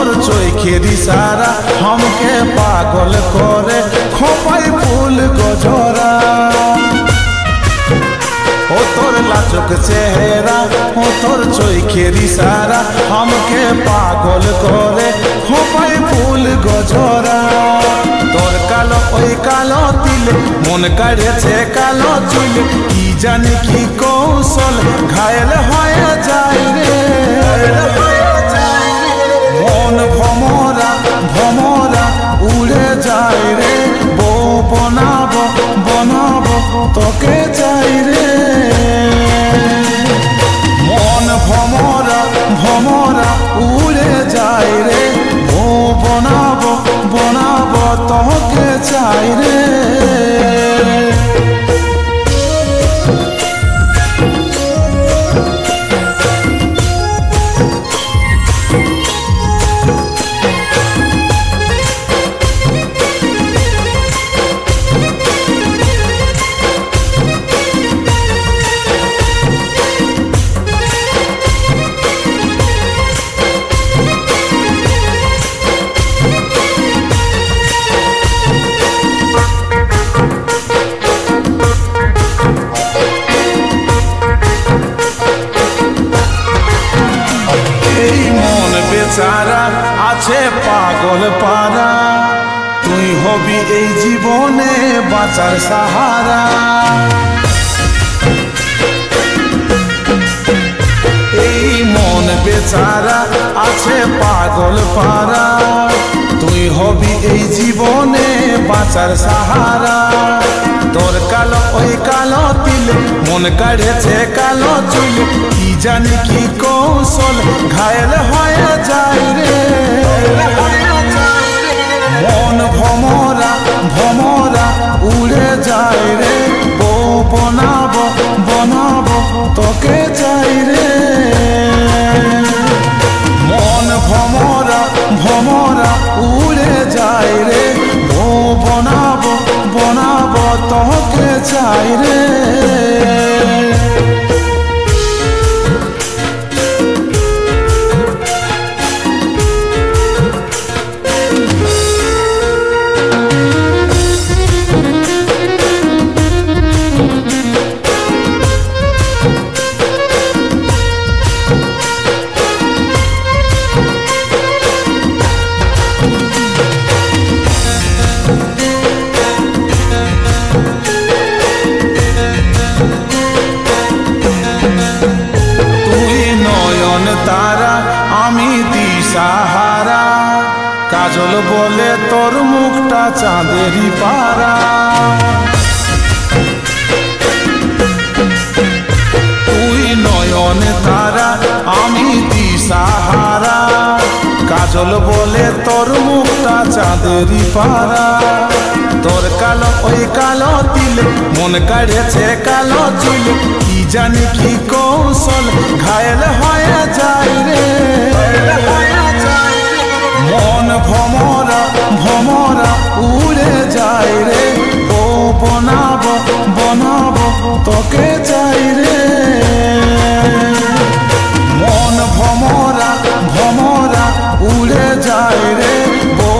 তোর চোখের ইশারা हमके पागल करे खोपाई फूल गजरा ओ तोर लाचुक चेहरा ओ तोर चोखेर इशारा हमके पागल करे खोपाई फूल गजरा तोर कालो ओई कालो तिले मन काढ़ेছে कालो चुल की जाने की कौशल घायल हয়ে যায় रे मन भमरा भमरा उड़े যায় रे बो बनाबो बनाबो তোকে চাই রে मन भमरा भमरा उड़े যায় रे बो बनाबो बनाबो তোকে চাই রে बेचारा आछे पागल पारा तुई हबी এই জীবনে বাঁচার সাহারা এই মন বেচারা আছে পাগল পারা তুই হবি এই জীবনে বাঁচার সাহারা তোর কালো ওই কালো তিলে মন কাড়েছে কালো চুল কি জানি কি কৌশল ঘায়েল হয়ে যায় রে মন ভমরা ভমরা উড়ে যায় রে বো বনাবো বনাবো তোকে চাই রে মন ভমরা ভমরা উড়ে যায় রে বো বনাবো বনাবো তোকে চাই রে तारा आमी दिशाहारा काजल बोले तोर मुखटा चाँदेरी पारा तुई नयन तारा आमी दिशाहारा काजल बोले तोर मुखटा चाँदेरी पारा तोर कालो ओई कालो तिले मन काढ़ेছে कालो चुल की जानी की कौशल घायल हয়ে যায় রে मन भमरा भमरा उड़े যায় রে बो बनाबो बनाबो তোকে চাই রে मन भमरा भमरा उड़े যায় রে बो